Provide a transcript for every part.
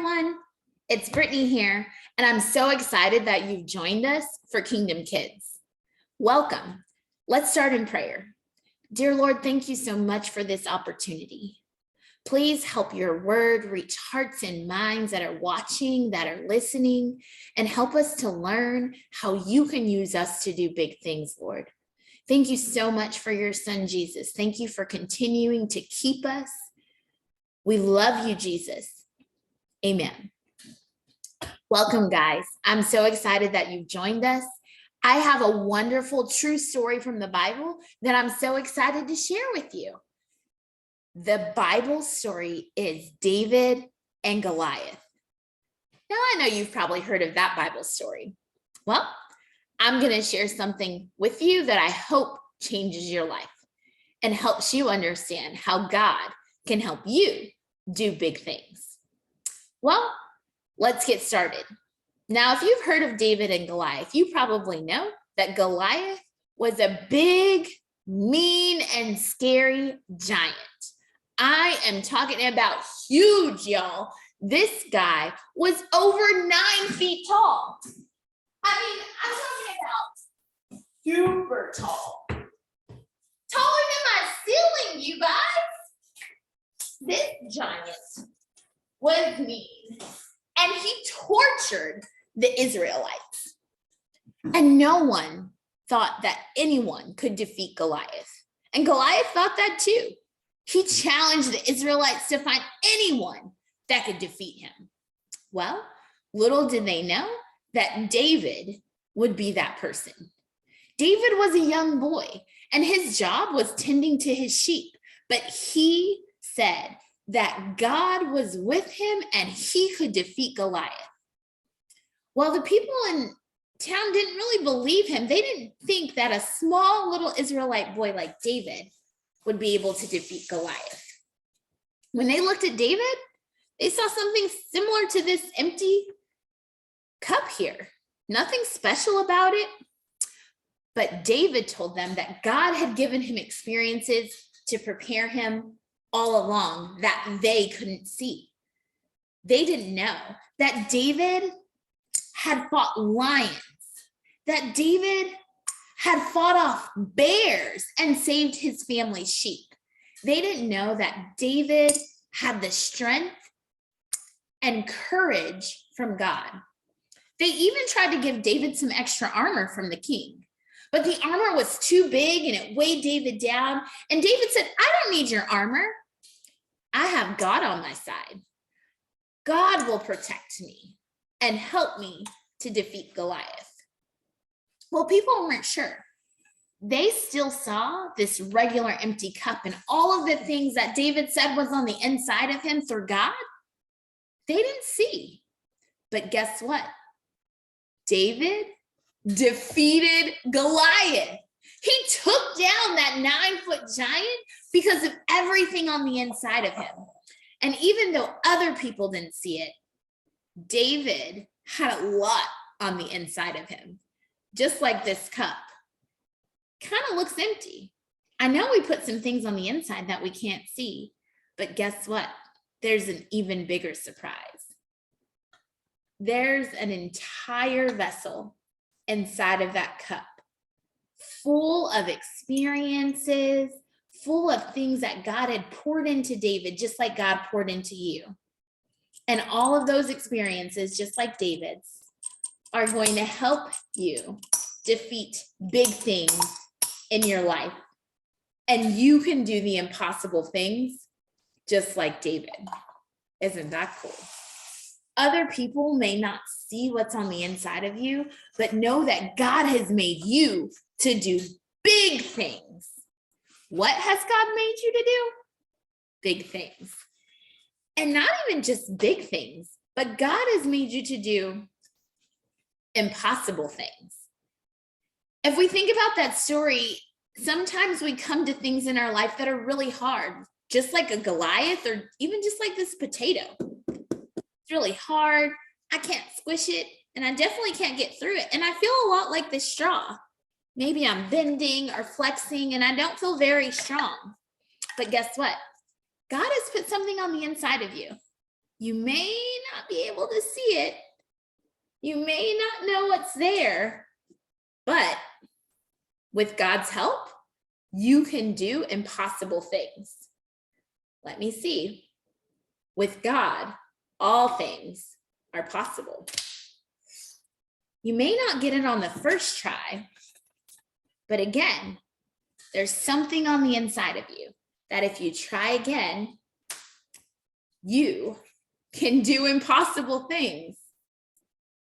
everyone, it's Brittany here, and I'm so excited that you've joined us for Kingdom Kids. Welcome. Let's start in prayer. Dear Lord, thank you so much for this opportunity. Please help your word reach hearts and minds that are watching, that are listening, and help us to learn how you can use us to do big things, Lord. Thank you so much for your son, Jesus. Thank you for continuing to keep us. We love you, Jesus. Amen. Welcome, guys. I'm so excited that you've joined us. I have a wonderful true story from the Bible that I'm so excited to share with you. The Bible story is David and Goliath. Now, I know you've probably heard of that Bible story. Well, I'm going to share something with you that I hope changes your life and helps you understand how God can help you do big things. Well, let's get started. Now, if you've heard of David and Goliath, you probably know that Goliath was a big, mean, and scary giant. I am talking about huge, y'all. This guy was over 9 feet tall. I mean, I'm talking about super tall. Taller than my ceiling, you guys. This giant was mean, and he tortured the Israelites. And no one thought that anyone could defeat Goliath. And Goliath thought that too. He challenged the Israelites to find anyone that could defeat him. Well, little did they know that David would be that person. David was a young boy, and his job was tending to his sheep, but he said that God was with him and he could defeat Goliath. Well, the people in town didn't really believe him. They didn't think that a small little Israelite boy like David would be able to defeat Goliath. When they looked at David, they saw something similar to this empty cup here. Nothing special about it. But David told them that God had given him experiences to prepare him all along that they couldn't see. They didn't know that David had fought lions, that David had fought off bears and saved his family's sheep. They didn't know that David had the strength and courage from God. They even tried to give David some extra armor from the king, but the armor was too big and it weighed David down. And David said, I don't need your armor. I have God on my side. God will protect me and help me to defeat Goliath. Well, people weren't sure. They still saw this regular empty cup and all of the things that David said was on the inside of him through God. They didn't see. But guess what? David defeated Goliath. He took down that 9-foot giant because of everything on the inside of him. And even though other people didn't see it, David had a lot on the inside of him. Just like this cup. Kind of looks empty. I know we put some things on the inside that we can't see, but guess what? There's an even bigger surprise. There's an entire vessel inside of that cup, full of experiences, full of things that God had poured into David, just like God poured into you. And all of those experiences, just like David's, are going to help you defeat big things in your life. And you can do the impossible things just like David. Isn't that cool? Other people may not see what's on the inside of you, but know that God has made you to do big things. What has God made you to do? Big things. And not even just big things, but God has made you to do impossible things. If we think about that story, sometimes we come to things in our life that are really hard, just like a Goliath or even just like this potato. It's really hard. I can't squish it and I definitely can't get through it. And I feel a lot like this straw. Maybe I'm bending or flexing and I don't feel very strong. But guess what? God has put something on the inside of you. You may not be able to see it. You may not know what's there, but with God's help, you can do impossible things. Let me see. With God, all things are possible. You may not get it on the first try, but again, there's something on the inside of you that if you try again, you can do impossible things.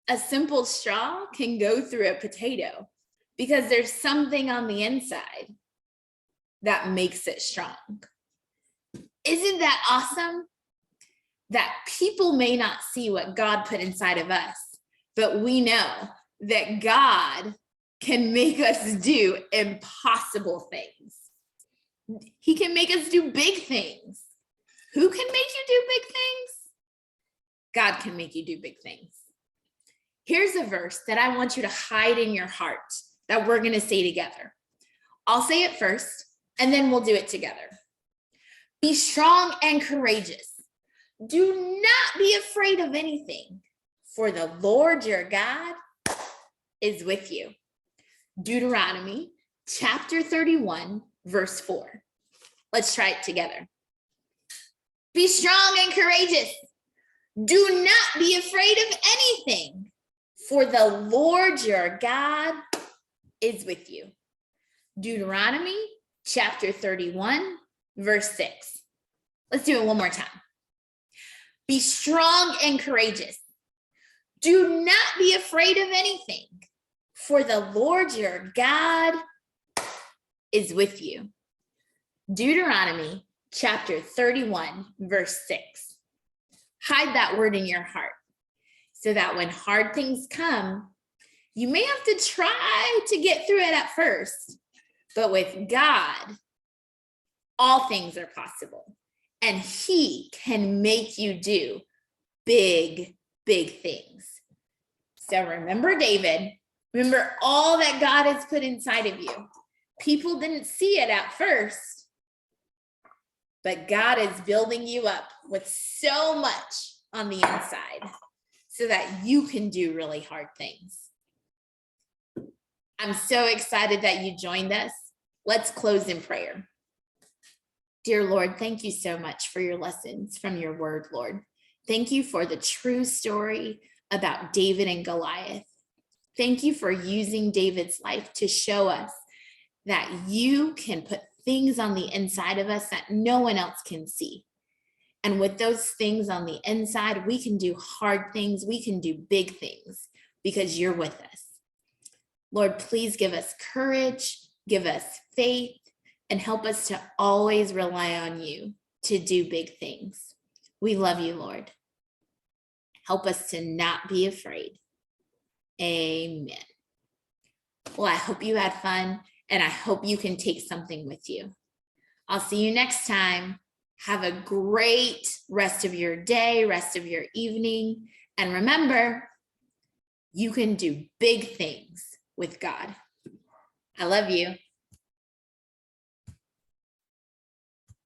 A simple straw can go through a potato because there's something on the inside that makes it strong. Isn't that awesome? That people may not see what God put inside of us, but we know that God can make us do impossible things. He can make us do big things. Who can make you do big things? God can make you do big things. Here's a verse that I want you to hide in your heart that we're going to say together. I'll say it first, and then we'll do it together. Be strong and courageous. Do not be afraid of anything, for the Lord your God is with you. Deuteronomy chapter 31, verse 4. Let's try it together. Be strong and courageous. Do not be afraid of anything, for the Lord your God is with you. Deuteronomy chapter 31, verse 6. Let's do it one more time. Be strong and courageous. Do not be afraid of anything, for the Lord your God is with you. Deuteronomy chapter 31, verse 6. Hide that word in your heart so that when hard things come, you may have to try to get through it at first, but with God, all things are possible, and He can make you do big, big things. So remember David, remember all that God has put inside of you. People didn't see it at first, but God is building you up with so much on the inside so that you can do really hard things. I'm so excited that you joined us. Let's close in prayer. Dear Lord, thank you so much for your lessons from your word, Lord. Thank you for the true story about David and Goliath. Thank you for using David's life to show us that you can put things on the inside of us that no one else can see. And with those things on the inside, we can do hard things. We can do big things because you're with us. Lord, please give us courage, give us faith, and help us to always rely on you to do big things. We love you, Lord. Help us to not be afraid. Amen. Well, I hope you had fun, and I hope you can take something with you. I'll see you next time. Have a great rest of your day, rest of your evening. And remember, you can do big things with God. I love you.